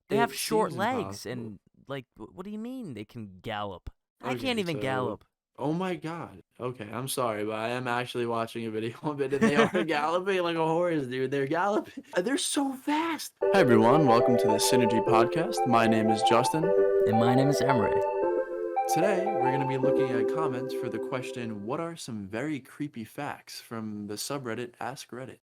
They have It short seems legs impossible. and like what do you mean they can gallop? I can't Okay, even so gallop. oh my God. Okay, I'm sorry, but I am actually watching a video of it, and they are galloping like a horse, dude. They're galloping. They're so fast. Hi everyone, welcome to the Synergy Podcast. My name is Justin. And my name is Emre. Today, we're going to be looking at comments for the question, what are some very creepy facts from the subreddit AskReddit?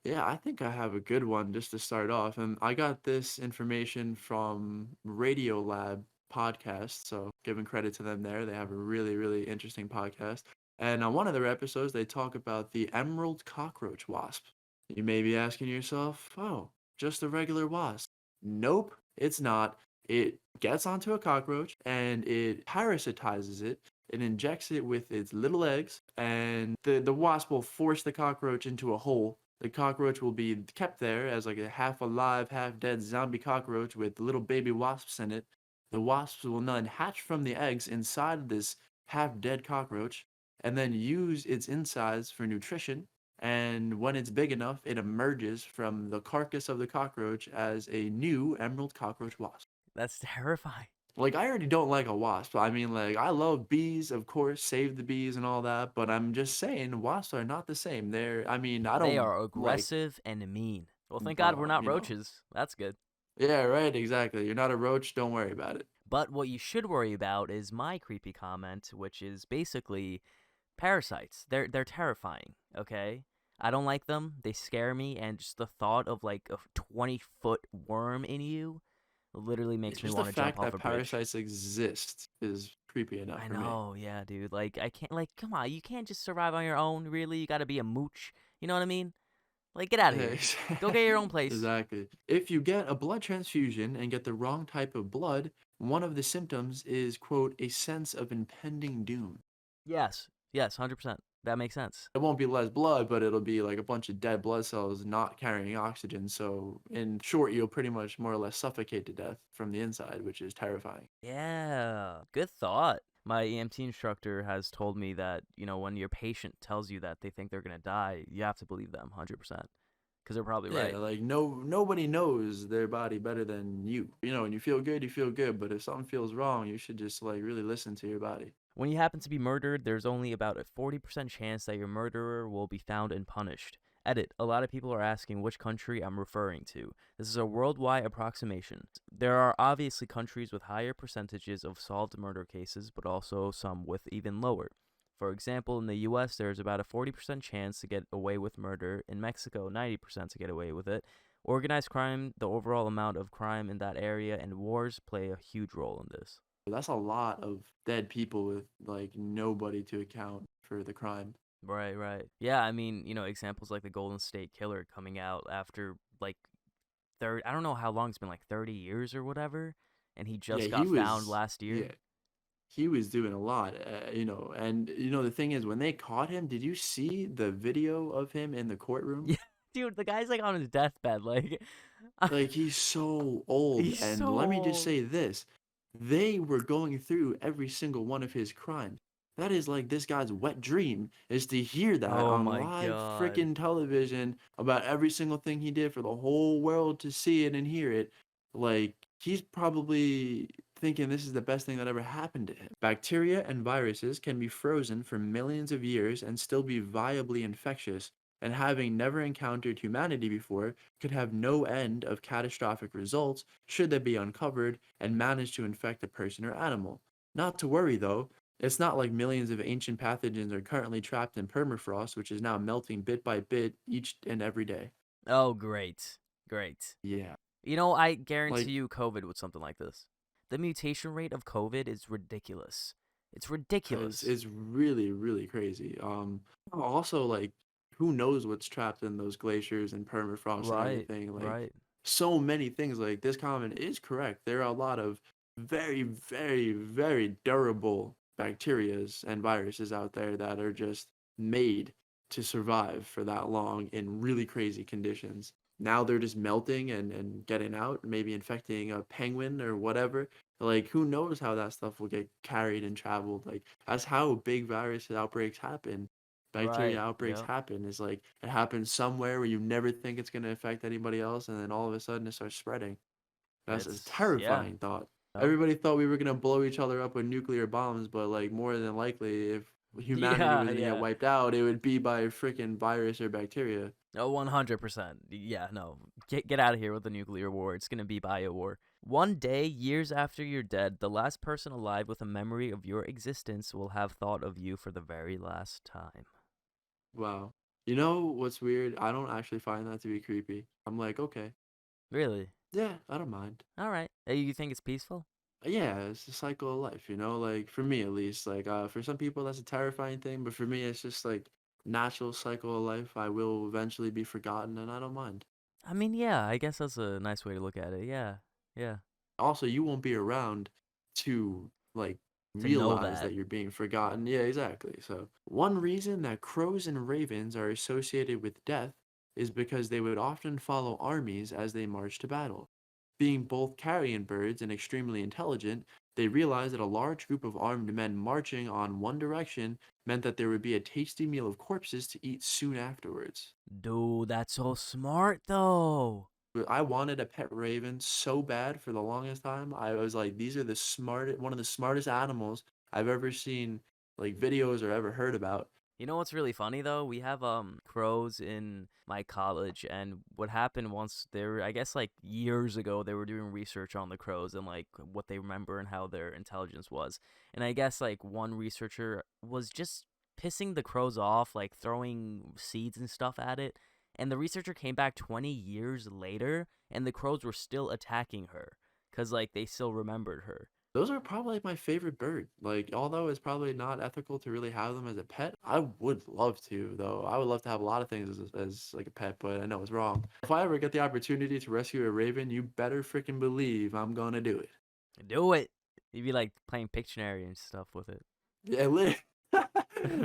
Yeah, I think I have a good one just to start off. And I got this information from Radiolab podcast. So giving credit to them there. They have a really, really interesting podcast. And on one of their episodes, they talk about the emerald cockroach wasp. You may be asking yourself, oh, just a regular wasp. Nope, it's not. It gets onto a cockroach and it parasitizes it. It injects it with its little eggs, and the wasp will force the cockroach into a hole. The cockroach will be kept there as like a half alive, half dead zombie cockroach with little baby wasps in it. The wasps will then hatch from the eggs inside this half dead cockroach and then use its insides for nutrition. And when it's big enough, it emerges from the carcass of the cockroach as a new emerald cockroach wasp. That's terrifying. Like, I already don't like a wasp. I mean, like, I love bees, of course, save the bees and all that, but I'm just saying, wasps are not the same. I mean, I They don't are like, aggressive and mean. Well, thank God we're well, not roaches. That's good. yeah, right, exactly. You're not a roach, don't worry about it. But what you should worry about is my creepy comment, which is basically parasites. They're terrifying, okay? I don't like them. They scare me, and just the thought of like a 20-foot worm in you literally makes me Just the want to jump fact off that a bridge. parasites exist is creepy enough I for me. know, yeah, dude. Like I can't like come on, you can't just survive on your own, really. You got to be a mooch. You know what I mean? Like get out of here. Go get your own place. Exactly. If you get a blood transfusion and get the wrong type of blood, one of the symptoms is, quote, a sense of impending doom. Yes. Yes, 100%. That makes sense. It won't be less blood, but it'll be like a bunch of dead blood cells not carrying oxygen. So, in short, you'll pretty much more or less suffocate to death from the inside, which is terrifying. Yeah. Good thought. My EMT instructor has told me that, when your patient tells you that they think they're going to die, you have to believe them 100% because they're probably Yeah, right. like nobody knows their body better than you. You know, when you feel good, but if something feels wrong, you should just like really listen to your body. When you happen to be murdered, there's only about a 40% chance that your murderer will be found and punished. Edit. A lot of people are asking which country I'm referring to. This is a worldwide approximation. There are obviously countries with higher percentages of solved murder cases, but also some with even lower. For example, in the US, there's about a 40% chance to get away with murder. In Mexico, 90% to get away with it. Organized crime, the overall amount of crime in that area, and wars play a huge role in this. That's a lot of dead people with like nobody to account for the crime. Right, right. Yeah, I mean, examples like the Golden State Killer coming out after like I don't know how long it's been, like 30 years or whatever, and he Yeah, just got found last yeah, year. he was doing a lot, and the thing is when they caught him, did you see the video of him in the courtroom? Yeah, dude, the guy's like on his deathbed, like Like he's so old, he's and so let me just old. say this. They were going through every single one of his crimes. That is like this guy's wet dream is to hear that Oh on my live god. freaking television about every single thing he did for the whole world to see it and hear it. Like he's probably thinking this is the best thing that ever happened to him. Bacteria and viruses can be frozen for millions of years and still be viably infectious, and having never encountered humanity before, could have no end of catastrophic results should they be uncovered and manage to infect a person or animal. Not to worry though, it's not like millions of ancient pathogens are currently trapped in permafrost, which is now melting bit by bit each and every day. Oh, great. Great. Yeah. I guarantee Like, you COVID with something like this. The mutation rate of COVID is ridiculous. It's ridiculous. it's really, really crazy. Also, like, who knows what's trapped in those glaciers and permafrost and Right, everything? Like, right. so many things. Like, this comment is correct. There are a lot of very, very, very durable bacterias and viruses out there that are just made to survive for that long in really crazy conditions. Now they're just melting and getting out, maybe infecting a penguin or whatever. Like, who knows how that stuff will get carried and traveled? Like, that's how big virus outbreaks happen. Bacteria Right. outbreaks Yep. happen. Is like it happens somewhere where you never think it's going to affect anybody else, and then all of a sudden it starts spreading. That's a Yeah. terrifying thought. No. Everybody thought we were gonna blow each other up with nuclear bombs, but like more than likely, if humanity Yeah, was gonna get yeah. wiped out, it would be by a freaking virus or bacteria. Oh, 100%. Yeah, no. Get out of here with the nuclear war. It's going to be bio war. One day, years after you're dead, the last person alive with a memory of your existence will have thought of you for the very last time. Wow. You know what's weird? I don't actually find that to be creepy. I'm like, okay, Really? yeah, I don't mind. All right. You think it's peaceful? Yeah, it's the cycle of life, you know, like for me at least. Like for some people that's a terrifying thing, but for me it's just like natural cycle of life. I will eventually be forgotten and I don't mind. I mean, yeah, I guess that's a nice way to look at it. Yeah. Yeah. Also, you won't be around to like To know realize that. that you're being forgotten. Yeah, exactly. So, one reason that crows and ravens are associated with death is because they would often follow armies as they marched to battle. Being both carrion birds and extremely intelligent, they realized that a large group of armed men marching on one direction meant that there would be a tasty meal of corpses to eat soon afterwards. Dude, that's so smart, though. But I wanted a pet raven so bad for the longest time. I was like, these are one of the smartest animals I've ever seen, like videos or ever heard about. You know what's really funny though? We have crows in my college, and what happened once they were, I guess like years ago, they were doing research on the crows and like what they remember and how their intelligence was. And I guess like one researcher was just pissing the crows off, like throwing seeds and stuff at it. And the researcher came back 20 years later, and the crows were still attacking her because like they still remembered her. Those are probably my favorite bird. Like, although it's probably not ethical to really have them as a pet, I would love to, though. I would love to have a lot of things as like a pet, but I know it's wrong. If I ever get the opportunity to rescue a raven, you better freaking believe I'm gonna do it. Do it. You'd be like playing Pictionary and stuff with it. Yeah,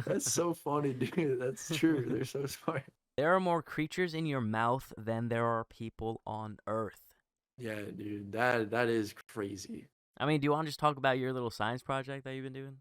that's so funny, dude. That's true. They're so smart. There are more creatures in your mouth than there are people on Earth. Yeah, dude, that is crazy. I mean, do you want to just talk about your little science project that you've been doing?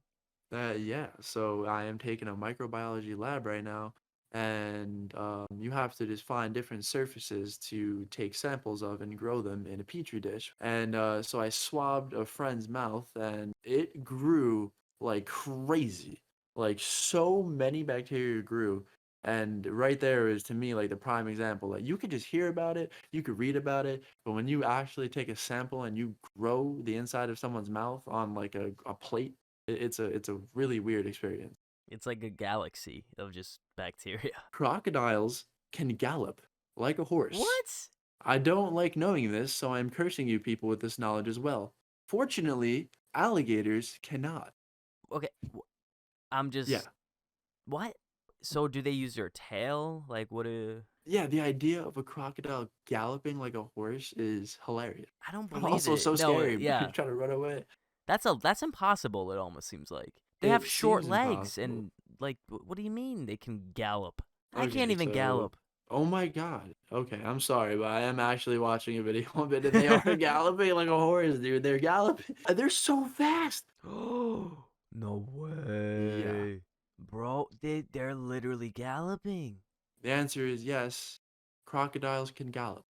Yeah. So I am taking a microbiology lab right now, and you have to just find different surfaces to take samples of and grow them in a petri dish. And so I swabbed a friend's mouth, and it grew like crazy. Like so many bacteria grew. And right there is to me like the prime example. Like you could just hear about it, you could read about it, but when you actually take a sample and you grow the inside of someone's mouth on like a plate, it's a really weird experience. It's like a galaxy of just bacteria. Crocodiles can gallop like a horse. What? I don't like knowing this, so I'm cursing you people with this knowledge as well. Fortunately, alligators cannot. Okay, I'm Yeah. just. What? So do they use their tail? Like, what a. Yeah, the idea of a crocodile galloping like a horse is hilarious. I don't But believe also it. so No, scary. You're yeah. trying to run away. That's impossible, it almost seems like. They have It short seems legs, impossible. and, like, what do you mean they can gallop? I can't Okay, even so gallop. oh my God. Okay, I'm sorry, but I am actually watching a video of it, and they are galloping like a horse, dude. They're galloping. They're so fast. Oh, no Yeah. way. Bro, they're literally galloping. The answer is yes. Crocodiles can gallop.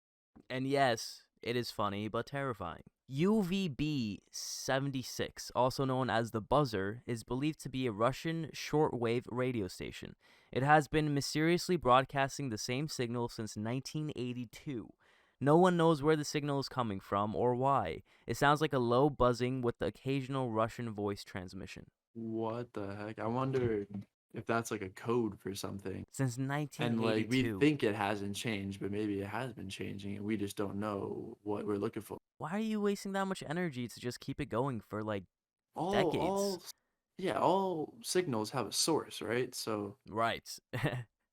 And yes, it is funny but terrifying. UVB 76, also known as the Buzzer, is believed to be a Russian shortwave radio station. It has been mysteriously broadcasting the same signal since 1982. No one knows where the signal is coming from or why. It sounds like a low buzzing with the occasional Russian voice transmission. What the heck? I wonder if that's like a code for something. Since And like we 1982. think it hasn't changed, but maybe it has been changing and we just don't know what we're looking for. Why are you wasting that much energy to just keep it going for like All decades? all yeah, all signals have a source, right? So Right.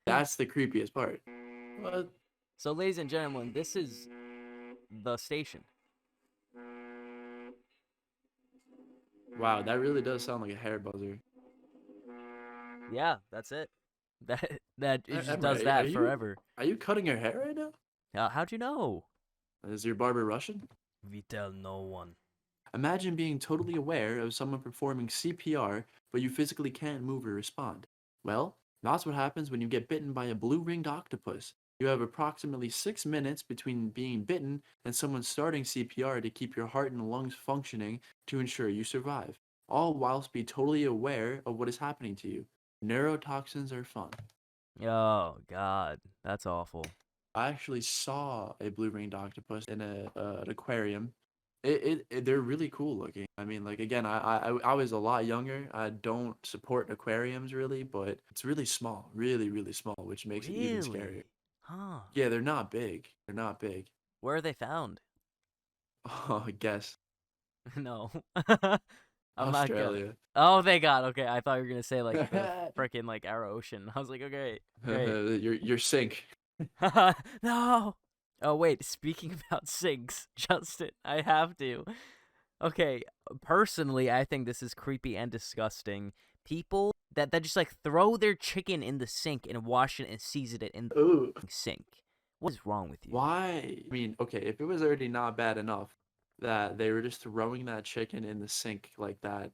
that's the creepiest part. But So, ladies and gentlemen, this is the station. wow, that really does sound like a hair buzzer. Yeah, that's it. That it just Emma, does are that you forever. are you cutting your hair right now? How'd you know? Is your barber Russian? We tell no one. Imagine being totally aware of someone performing CPR, but you physically can't move or respond. Well, that's what happens when you get bitten by a blue ringed octopus. You have approximately 6 minutes between being bitten and someone starting CPR to keep your heart and lungs functioning to ensure you survive, all whilst be totally aware of what is happening to you. Neurotoxins are fun. Oh God, that's awful. I actually saw a blue ringed octopus in an aquarium. They're really cool looking. I mean, like again, I was a lot younger. I don't support aquariums really, but it's really small, really small, which makes it even scarier. Really? Huh? Yeah, they're not big. They're not big. Where are they found? Oh, I guess No. I'm not gonna. Australia. Oh, thank God. Okay, I thought you were gonna say like the frickin' like Arrow Ocean. I was like, okay, great. Your sink. No. Oh wait, speaking about sinks, Justin, I have to. Okay, personally, I think this is creepy and disgusting. People that just like throw their chicken in the sink and wash it and season it in Ooh. the sink. What is wrong with you? Why? I mean, okay, if it was already not bad enough that they were just throwing that chicken in the sink like that,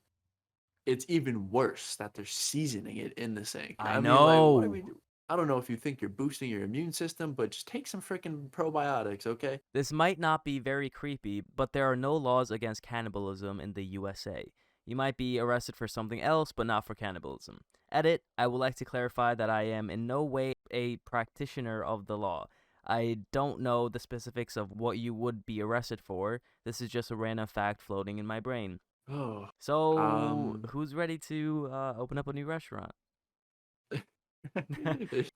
it's even worse that they're seasoning it in the sink. I I mean, like, what are we know. do? I don't know if you think you're boosting your immune system, but just take some freaking probiotics, okay? This might not be very creepy, but there are no laws against cannibalism in the USA. You might be arrested for something else, but not for cannibalism. Edit, I would like to clarify that I am in no way a practitioner of the law. I don't know the specifics of what you would be arrested for. This is just a random fact floating in my brain. Oh, So, um, who's ready to open up a new restaurant?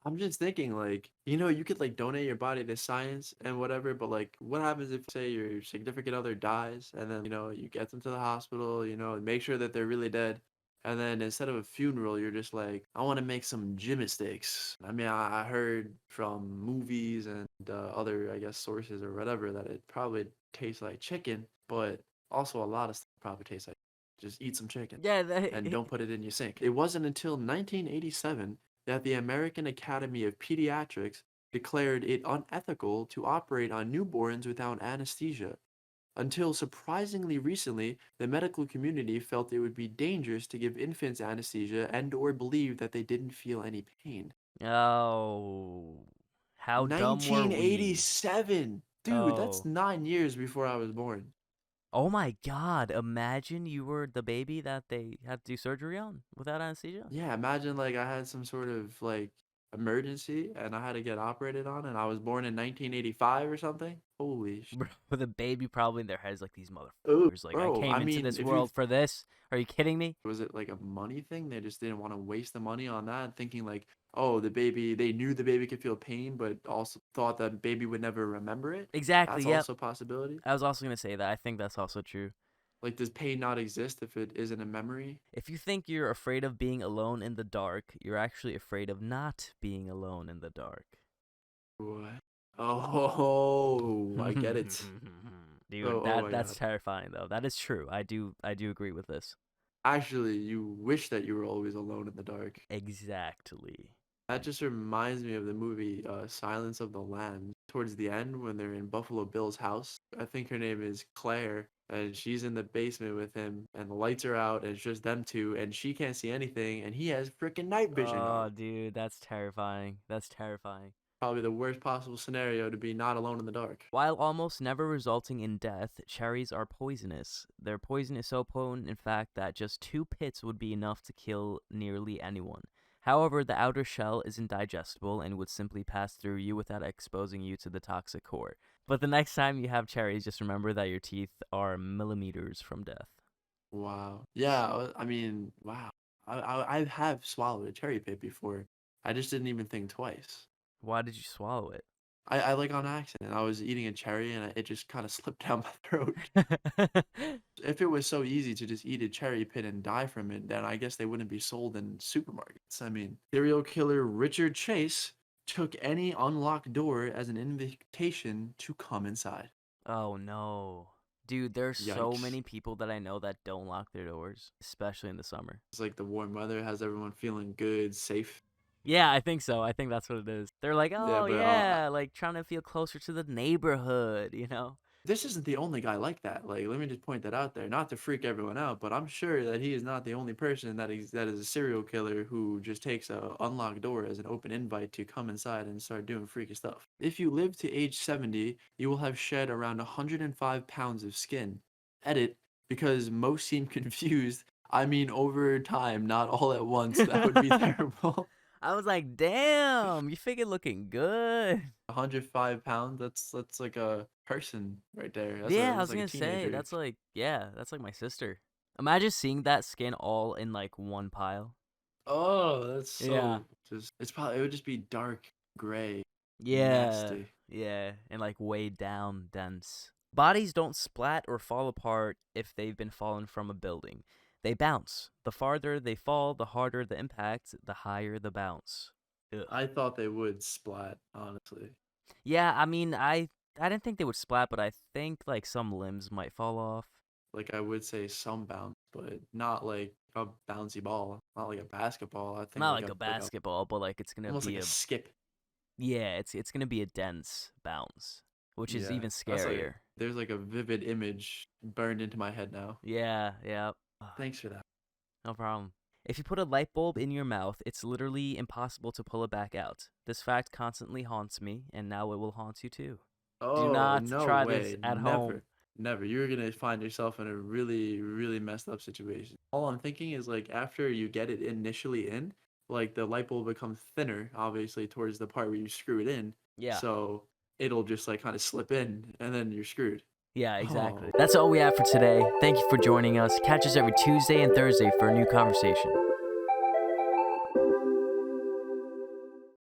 I'm just thinking, like, you could like donate your body to science and whatever, but like, what happens if, say, your significant other dies and then, you get them to the hospital, and make sure that they're really dead. And then instead of a funeral, you're just like, I want to make some gymnastics. I mean, I heard from movies and other, I guess, sources or whatever that it probably tastes like chicken, but also a lot of stuff probably tastes like just eat some chicken Yeah, and don't put it in your sink. It wasn't until 1987 that the American Academy of Pediatrics declared it unethical to operate on newborns without anesthesia. Until surprisingly recently, the medical community felt it would be dangerous to give infants anesthesia and or believed that they didn't feel any pain. oh, how dumb were we? 1987. Dude, that's Oh. 9 years before I was born. Oh my God, imagine you were the baby that they had to do surgery on without anesthesia. Yeah, imagine like I had some sort of like emergency and I had to get operated on and I was born in 1985 or something. Holy sh. Bro, with a baby probably in their heads like these Oh, motherfuckers. Like, I bro, came I into mean, this if you world for this. Are you kidding me? was it like a money thing? They just didn't want to waste the money on that, thinking like, oh, they knew the baby could feel pain, but also thought that baby would never remember it. Exactly, That's yep. also a possibility. I was also going to say that. I think that's also true. Like, does pain not exist if it isn't a memory? If you think you're afraid of being alone in the dark, you're actually afraid of not being alone in the dark. What? Oh, I get it. Dude, Oh my that's God. terrifying though. That is true. I do agree with this. Actually, you wish that you were always alone in the dark. Exactly. That just reminds me of the movie Silence of the Lambs. Towards the end, when they're in Buffalo Bill's house, I think her name is Claire, and she's in the basement with him, and the lights are out, and it's just them two, and she can't see anything, and he has freaking night vision on. Oh, dude, that's terrifying. That's terrifying. Probably the worst possible scenario to be not alone in the dark. While almost never resulting in death, cherries are poisonous. Their poison is so potent, in fact, that just 2 pits would be enough to kill nearly anyone. However, the outer shell isn't digestible and would simply pass through you without exposing you to the toxic core. But the next time you have cherries, just remember that your teeth are millimeters from death. Wow. Yeah, I mean, wow. I have swallowed a cherry pit before. I just didn't even think twice. Why did you swallow I like on accident. I was eating a cherry and it just kind of slipped down my throat. it? If it was so easy to just eat a cherry pit and die from it, then I guess they wouldn't be sold in supermarkets. I mean, serial killer Richard Chase took any unlocked door as an invitation to come inside. Oh no. Dude, there's so Yikes. many people that I know that don't lock their doors, especially in the summer. It's like the warm weather has everyone feeling good, safe. Yeah, I think so. I think that's what it is. They're like, Yeah, oh but yeah, like trying to feel closer to the neighborhood, you know? this isn't the only guy like that. Like, let me just point that out there, not to freak everyone out, but I'm sure that he is not the only person that is a serial killer who just takes a unlocked door as an open invite to come inside and start doing freaky stuff. If you live to age 70, you will have shed around 105 pounds of skin. Edit, because most seem confused. I mean, over time, not all at once. That would be terrible. I was like, damn, you figure looking good. 105 pounds, that's like a person right there. Yeah, I That's was like a gonna say, teenager. that's like, yeah, that's like my sister. Imagine seeing that skin all in like one pile. Oh, that's Yeah. so just it would just be dark gray, Yeah, nasty. yeah, and like way down dense. Bodies don't splat or fall apart if they've been fallen from a building. They bounce. The farther they fall, the harder the impact, the higher the bounce. Ugh. I thought they would splat, honestly. Yeah, I mean, I didn't think they would splat, but I think like some limbs might fall off. Like I would say some bounce, but not like a bouncy ball, not like a basketball. I think Not like a basketball, but like it's gonna almost like be a a skip. yeah, it's gonna be a dense bounce, which is Yeah, even that's like scarier. there's like a vivid image burned into my head now. Yeah, yeah. Thanks for that. No problem. If you put a light bulb in your mouth, it's literally impossible to pull it back out. This fact constantly haunts me, and now it will haunt you too. Do Oh, not no try this way. at home. Never. Never. You're gonna find yourself in a really, really messed up situation. All I'm thinking is like after you get it initially in, like the light bulb becomes thinner, obviously, towards the part where you screw it in. Yeah, So it'll just like kind of slip in and then you're screwed. yeah, Oh. exactly. That's all we have for today. Thank you for joining us. Catch us every Tuesday and Thursday for a new conversation.